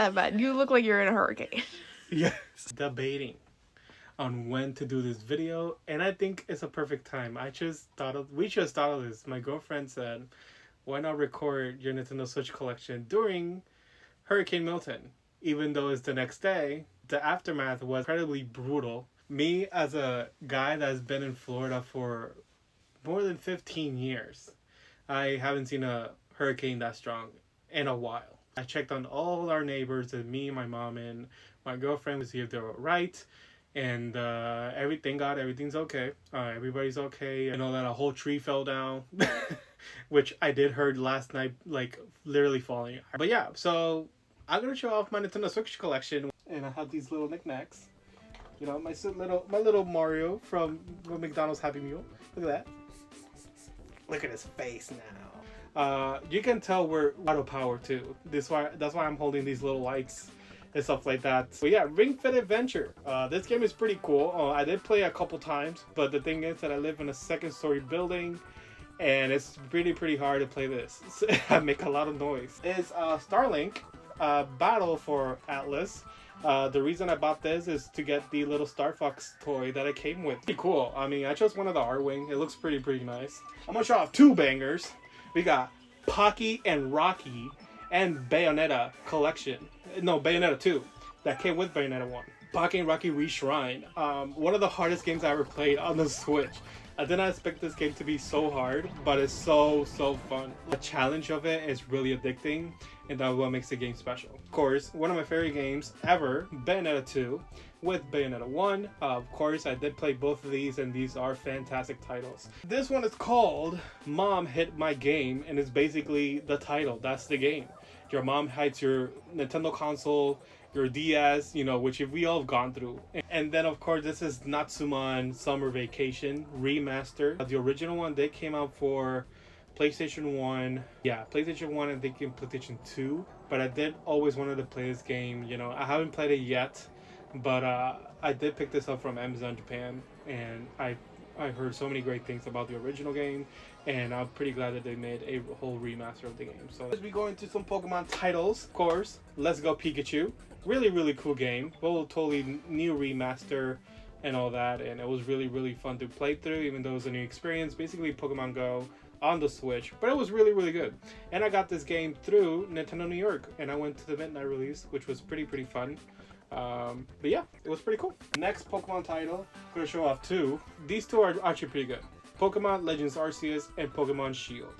That bad. You look like you're in a hurricane. Yes. Debating on when to do this video, and I think it's a perfect time. We just thought of this. My girlfriend said, why not record your Nintendo Switch collection during Hurricane Milton? Even though it's the next day, the aftermath was incredibly brutal. Me, as a guy that's been in Florida for more than 15 years, I haven't seen a hurricane that strong in a while. I checked on all our neighbors, and me, my mom, and my girlfriend, to see if they were right. And everything's okay. Everybody's okay. I know that a whole tree fell down, which I did heard last night, like literally falling. But yeah, so I'm gonna show off my Nintendo Switch collection, and I have these little knickknacks. You know, my little Mario from McDonald's Happy Meal. Look at that. Look at his face now. You can tell we're out of power too. That's why I'm holding these little lights and stuff like that. So yeah, Ring Fit Adventure. This game is pretty cool. I did play a couple times, but the thing is that I live in a second-story building, and it's pretty hard to play this. I make a lot of noise. It's Starlink Battle for Atlas. The reason I bought this is to get the little Star Fox toy that it came with. Pretty cool. I mean, I chose one of the R-Wing. It looks pretty nice. I'm gonna show off two bangers. We got Pocky and Rocky and Bayonetta collection. No, Bayonetta 2 that came with Bayonetta 1. Pocky and Rocky Reshrine. One of the hardest games I ever played on the Switch. I did not expect this game to be so hard, but it's so fun. The challenge of it is really addicting, and that's what makes the game special. Of course, one of my favorite games ever, Bayonetta 2 with Bayonetta 1. Of course, I did play both of these, and these are fantastic titles. This one is called Mom Hid My Game, and it's basically the title. That's the game. Your mom hides your Nintendo console, your DS, you know, which we all have gone through. And then, of course, this is Natsuman Summer Vacation Remaster. The original one, they came out for PlayStation 1. Yeah, PlayStation 1 and I think in PlayStation 2. But I did always wanted to play this game. You know, I haven't played it yet, but I did pick this up from Amazon Japan, and I heard so many great things about the original game, and I'm pretty glad that they made a whole remaster of the game. So as we go into some Pokemon titles, of course, Let's Go Pikachu. Really cool game. Well, totally new remaster and all that, and it was really fun to play through, even though it was a new experience. Basically Pokemon Go on the Switch, but it was really good. And I got this game through Nintendo New York, and I went to the midnight release, which was pretty fun. But yeah, it was pretty cool. Next Pokemon title, I'm gonna show off two. These two are actually pretty good. Pokemon Legends Arceus and Pokemon Shield.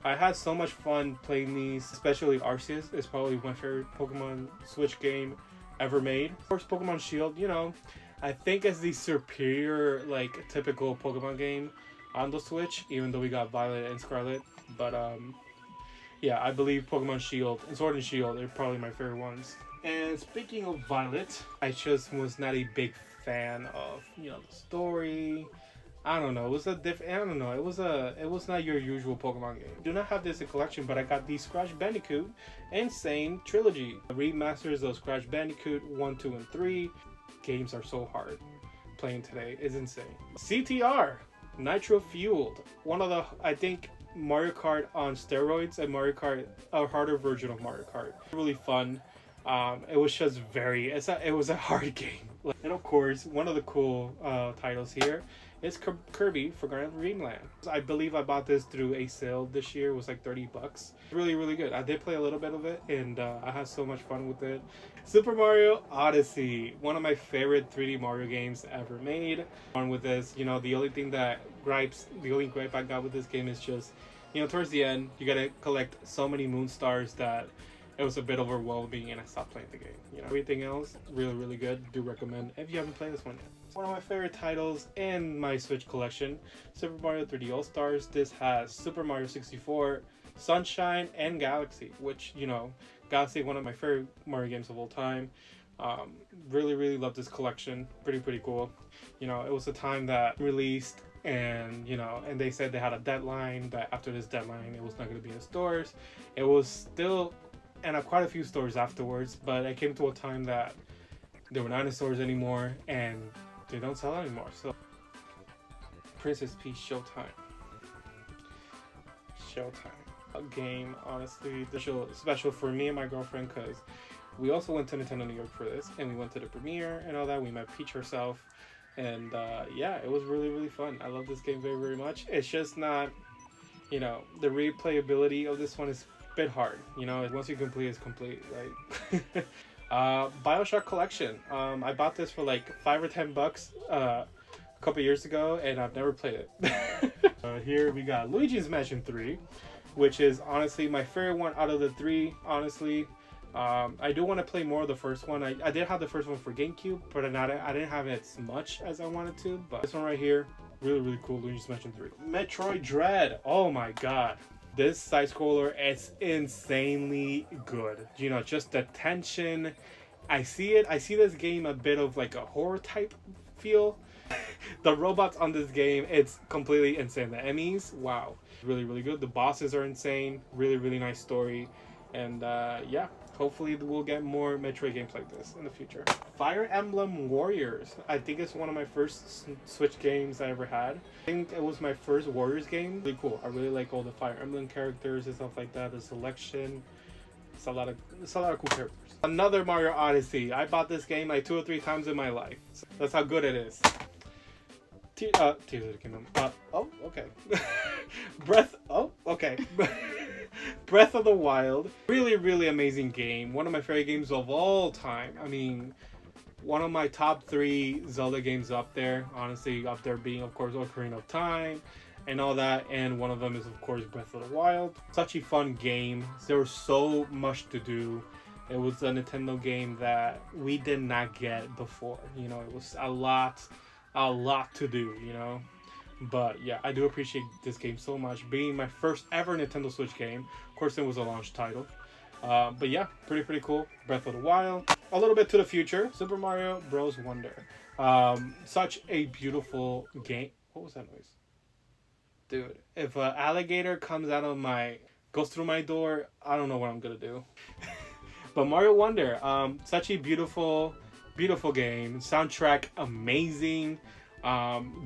I had so much fun playing these, especially Arceus. It's probably my favorite Pokemon Switch game ever made. Of course, Pokemon Shield, you know, I think it's the superior, like, typical Pokemon game on the Switch, even though we got Violet and Scarlet. But yeah, I believe Pokemon Shield and Sword and Shield are probably my favorite ones. And speaking of Violet, I just was not a big fan of, you know, the story. I don't know. It was a different. I don't know. It was not your usual Pokemon game. I do not have this in collection, but I got the Scratch Bandicoot Insane Trilogy. The remasters of Scratch Bandicoot 1, 2, and 3. Games are so hard. Playing today is insane. CTR Nitro Fueled. One of the, I think, Mario Kart on steroids, and Mario Kart, a harder version of Mario Kart. Really fun. It was just it was a hard game. And of course, one of the cool titles here is Kirby Forgotten Dreamland. I believe I bought this through a sale this year. It was like $30. Really good. I did play a little bit of it, and I had so much fun with it. Super Mario Odyssey, one of my favorite 3D Mario games ever made. On with this, you know, the only gripe I got with this game is just, you know, towards the end, you gotta collect so many moon stars that it was a bit overwhelming, and I stopped playing the game. You know, everything else, really good. Do recommend if you haven't played this one yet. It's one of my favorite titles in my Switch collection, Super Mario 3D All-Stars. This has Super Mario 64, Sunshine, and Galaxy, which, you know, Galaxy, one of my favorite Mario games of all time. Really love this collection. Pretty cool. You know, it was a time that released, and you know, and they said they had a deadline, that after this deadline it was not going to be in stores. It was still in quite a few stores afterwards, but it came to a time that they were not in stores anymore, and they don't sell anymore. So Princess Peach Showtime. A game, honestly, special for me and my girlfriend, because We also went to Nintendo New York for this, and we went to the premiere and all that. We met Peach herself, and yeah, it was really, really fun. I love this game very, very much. It's just not, you know, the replayability of this one is a bit hard. You know, once you complete, it's complete. Like, BioShock Collection. I bought this for like $5 or $10 a couple years ago, and I've never played it. Here we got Luigi's Mansion 3, which is honestly my favorite one out of the three. Honestly, I do want to play more of the first one. I did have the first one for GameCube, but I didn't have it as much as I wanted to. But this one right here, really, really cool. Luigi's Mansion 3. Metroid Dread. Oh my god. This side scroller is insanely good. You know, just the tension. I see this game a bit of like a horror type feel. The robots on this game, it's completely insane. The enemies, wow. Really, really good. The bosses are insane. Really, really nice story. And yeah, hopefully we'll get more Metroid games like this in the future. Fire Emblem Warriors. I think it's one of my first Switch games I ever had. I think it was my first Warriors game. Really cool. I really like all the Fire Emblem characters and stuff like that. The selection. It's a lot of cool characters. Another Mario Odyssey. I bought this game like 2 or 3 times in my life. So that's how good it is. Tears of the Kingdom. Oh, okay. Breath of the Wild. Really, really amazing game. One of my favorite games of all time. I mean, one of my top 3 Zelda games up there. Honestly, up there being, of course, Ocarina of Time and all that. And one of them is, of course, Breath of the Wild. Such a fun game. There was so much to do. It was a Nintendo game that we did not get before. You know, it was a lot to do, you know. But yeah, I do appreciate this game so much. Being my first ever Nintendo Switch game. Of course, it was a launch title. But yeah, pretty cool. Breath of the Wild. A little bit to the future. Super Mario Bros. Wonder. Such a beautiful game. What was that noise? Dude, if an alligator goes through my door, I don't know what I'm gonna do. But Mario Wonder, such a beautiful game. Soundtrack amazing.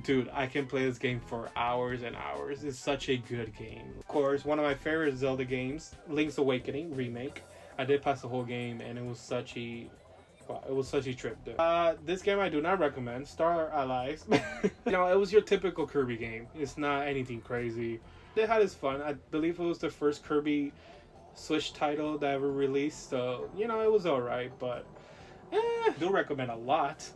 Dude, I can play this game for hours and hours. It's such a good game. Of course, one of my favorite Zelda games, Link's Awakening remake. I did pass the whole game, and it was such a trip, dude. This game I do not recommend. Star Allies. You know, it was your typical Kirby game. It's not anything crazy. It had its fun. I believe it was the first Kirby Switch title that ever released, so you know, it was alright, but do recommend a lot.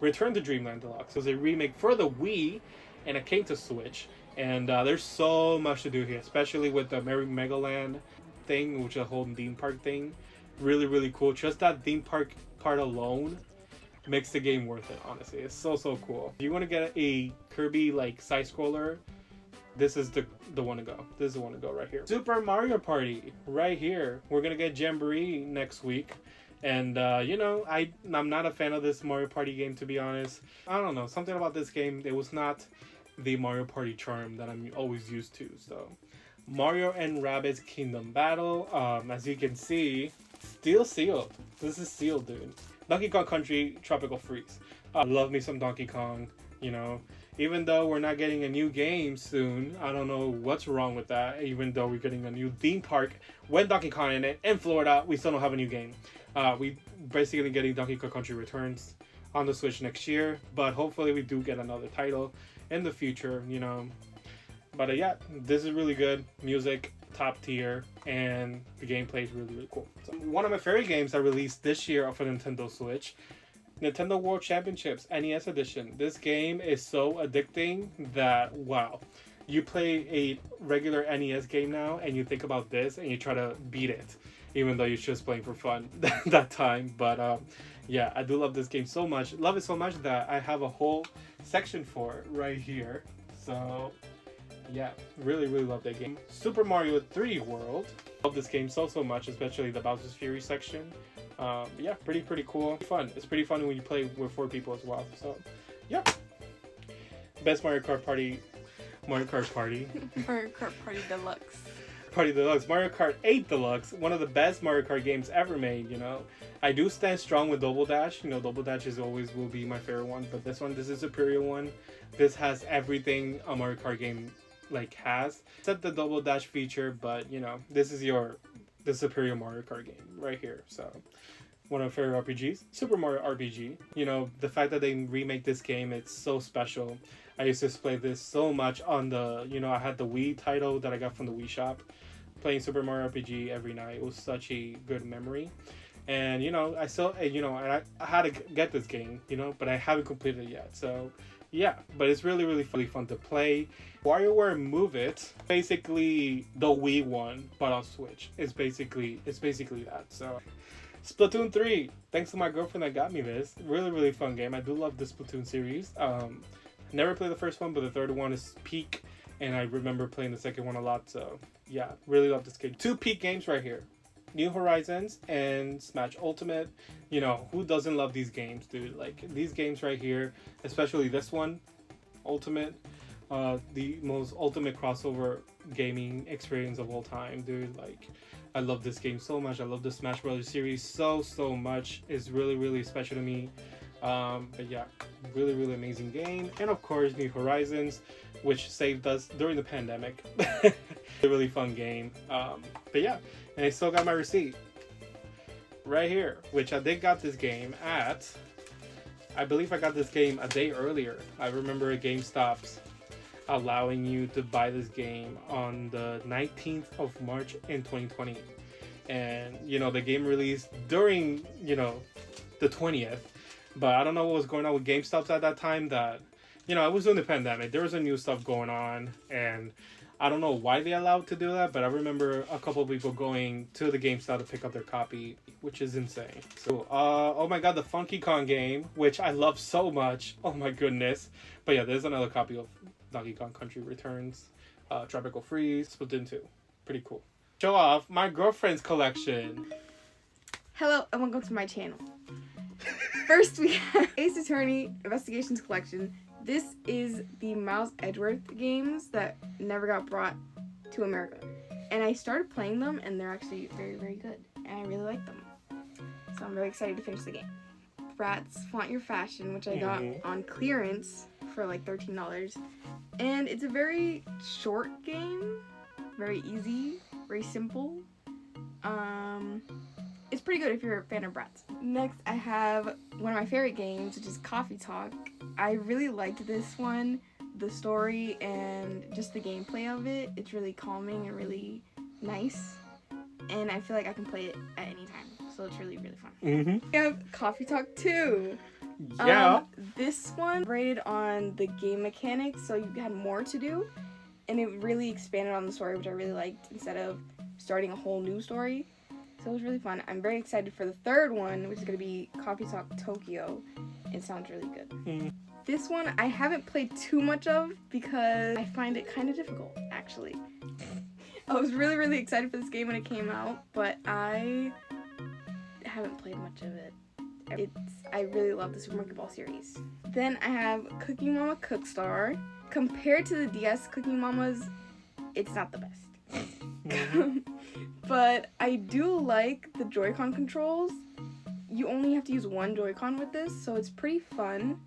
Return to Dreamland Deluxe. It was a remake for the Wii, and it came to Switch. And there's so much to do here, especially with the Merry Megaland thing, which is a whole theme park thing. Really, really cool. Just that theme park part alone makes the game worth it, honestly. It's so cool. If you want to get a Kirby like side scroller, this is the one to go. This is the one to go right here. Super Mario Party right here. We're gonna get Jamboree next week. And, you know, I'm not a fan of this Mario Party game, to be honest. I don't know. Something about this game, it was not the Mario Party charm that I'm always used to. So, Mario and Rabbids Kingdom Battle. As you can see, still sealed. This is sealed, dude. Donkey Kong Country Tropical Freeze. Love me some Donkey Kong, you know. Even though we're not getting a new game soon, I don't know what's wrong with that. Even though we're getting a new theme park with Donkey Kong in it in Florida, we still don't have a new game. We basically getting Donkey Kong Country Returns on the Switch next year, but hopefully we do get another title in the future, you know. But yeah, this is really good. Music, top tier, and the gameplay is really, really cool. So, one of my favorite games that released this year for Nintendo Switch, Nintendo World Championships NES Edition. This game is so addicting that, wow. You play a regular NES game now, and you think about this, and you try to beat it, even though you're just playing for fun that time. But yeah, I do love this game so much. Love it so much that I have a whole section for it right here. So yeah, really, really love that game. Super Mario 3D World. Love this game so much, especially the Bowser's Fury section. Yeah, pretty cool. Fun. It's pretty fun when you play with 4 people as well. So yeah. Best Mario Kart Party. Mario Kart Party Deluxe. Party Deluxe. Mario Kart 8 Deluxe. One of the best Mario Kart games ever made, you know. I do stand strong with Double Dash. You know, Double Dash will be my favorite one. But this is a superior one. This has everything a Mario Kart game like has. Except the Double Dash feature, but you know, this is the superior Mario Kart game right here. So one of my favorite RPGs, Super Mario RPG. You know, the fact that they remake this game, it's so special. I used to play this so much on the, you know, I had the Wii title that I got from the Wii shop. Playing Super Mario RPG every night. It was such a good memory. And, you know, I still, you know, I had to get this game, you know, but I haven't completed it yet. So, yeah, but it's really, really fun to play. WarioWare Move It, basically the Wii one, but on Switch. It's basically that. So, Splatoon 3, thanks to my girlfriend that got me this. Really, really fun game. I do love the Splatoon series. Never played the first one, but the third one is peak. And I remember playing the second one a lot. So, yeah, really love this game. 2 peak games right here. New Horizons and Smash Ultimate. You know, who doesn't love these games, dude? Like, these games right here, especially this one, Ultimate, the most ultimate crossover gaming experience of all time, dude. Like, I love this game so much. I love the Smash Brothers series so much. It's really, really special to me. But yeah, really, really amazing game. And of course, New Horizons, which saved us during the pandemic. A really fun game. But yeah, and I still got my receipt right here, which I did got this game at, I believe I got this game a day earlier. I remember GameStop's allowing you to buy this game on the 19th of March in 2020. And, you know, the game released during, you know, the 20th. But I don't know what was going on with GameStops at that time that, you know, it was during the pandemic. There was a new stuff going on, and I don't know why they allowed to do that, but I remember a couple of people going to the GameStop to pick up their copy, which is insane. So, oh my god, the Funky Kong game, which I love so much. Oh my goodness. But yeah, there's another copy of Donkey Kong Country Returns, Tropical Freeze, Splatoon 2. Pretty cool. Show off my girlfriend's collection. Hello and welcome to my channel. First we have Ace Attorney Investigations Collection. This is the Miles Edgeworth games that never got brought to America. And I started playing them and they're actually very, very good. And I really like them. So I'm really excited to finish the game. Bratz Flaunt Your Fashion, which I got on clearance for like $13. And it's a very short game. Very easy. Very simple. It's pretty good if you're a fan of Bratz. Next, I have one of my favorite games, which is Coffee Talk. I really liked this one, the story and just the gameplay of it. It's really calming and really nice, and I feel like I can play it at any time, so it's really, really fun. We have Coffee Talk 2. Yeah. This one rated on the game mechanics, so you had more to do, and it really expanded on the story, which I really liked, instead of starting a whole new story. So it was really fun. I'm very excited for the third one, which is going to be Coffee Talk Tokyo. It sounds really good. This one I haven't played too much of because I find it kind of difficult, actually. I was really, really excited for this game when it came out, but I haven't played much of it. I really love the Super Monkey Ball series. Then I have Cooking Mama Cookstar. Compared to the DS Cooking Mamas, it's not the best. But I do like the Joy-Con controls. You only have to use one Joy-Con with this, so it's pretty fun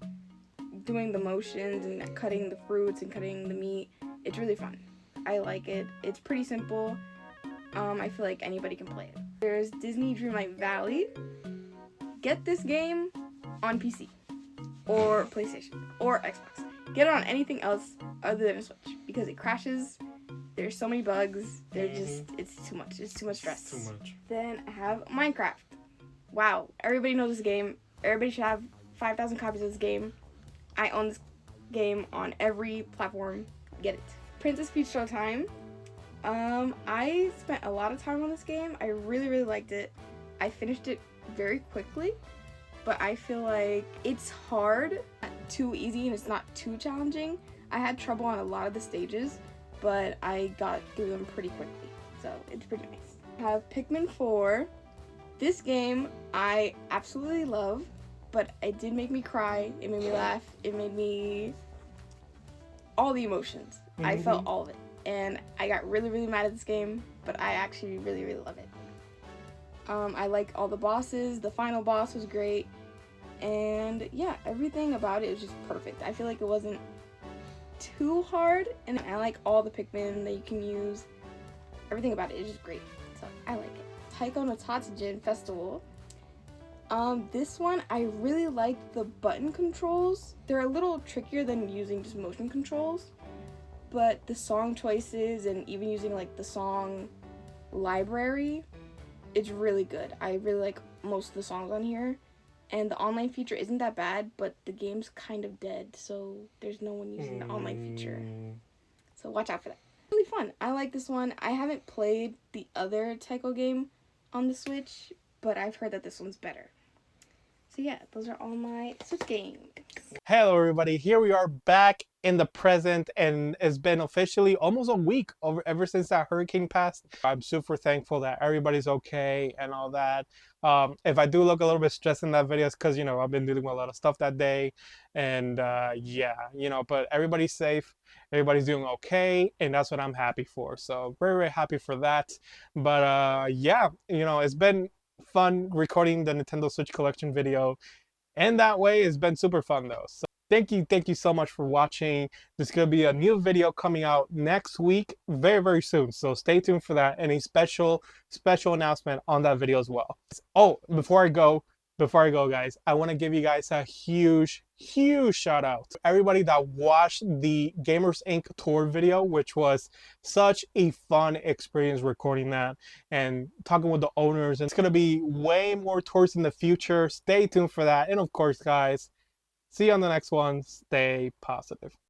doing the motions and cutting the fruits and cutting the meat. It's really fun. I like it. It's pretty simple. I feel like anybody can play it. There's Disney Dreamlight Valley. Get this game on PC or PlayStation or Xbox. Get it on anything else other than a Switch because it crashes. There's so many bugs. It's too much. It's too much stress. Too much. Then I have Minecraft. Wow, everybody knows this game. Everybody should have 5,000 copies of this game. I own this game on every platform. Get it. Princess Peach Showtime. I spent a lot of time on this game. I really, really liked it. I finished it very quickly, but I feel like it's hard, not too easy, and it's not too challenging. I had trouble on a lot of the stages, but I got through them pretty quickly, so it's pretty nice. I have Pikmin 4. This game I absolutely love, but it did make me cry, it made me laugh, it made me... all the emotions. I felt all of it, and I got really, really mad at this game, but I actually really, really love it. I like all the bosses, the final boss was great, and yeah, everything about it was just perfect. I feel like it wasn't too hard, and I like all the Pikmin that you can use. Everything about it is just great, so I like it. Taiko no Tatsujin Festival. This one, I really like the button controls. They're a little trickier than using just motion controls, but the song choices and even using like the song library, it's really good. I really like most of the songs on here, and the online feature isn't that bad, but the game's kind of dead, so there's no one using the online feature. So watch out for that. Really fun. I like this one. I haven't played the other Taiko game on the Switch, but I've heard that this one's better. So yeah, those are all my Switch games. Hello everybody, here we are back in the present, and it's been officially almost a week ever since that hurricane passed. I'm super thankful that everybody's okay and all that. If I do look a little bit stressed in that video, it's because, you know, I've been dealing with a lot of stuff that day, and yeah, you know, but everybody's safe, everybody's doing okay, and that's what I'm happy for. So very, very happy for that. But yeah, you know, it's been fun recording the Nintendo Switch Collection video. And that way, it's been super fun though. So thank you so much for watching. There's gonna be a new video coming out next week, very, very soon. So stay tuned for that. And a special announcement on that video as well. Oh, before I go, guys, I want to give you guys a huge shout out to everybody that watched the Gamers Inc. tour video, which was such a fun experience recording that and talking with the owners. And it's going to be way more tours in the future. Stay tuned for that. And of course, guys, see you on the next one. Stay positive.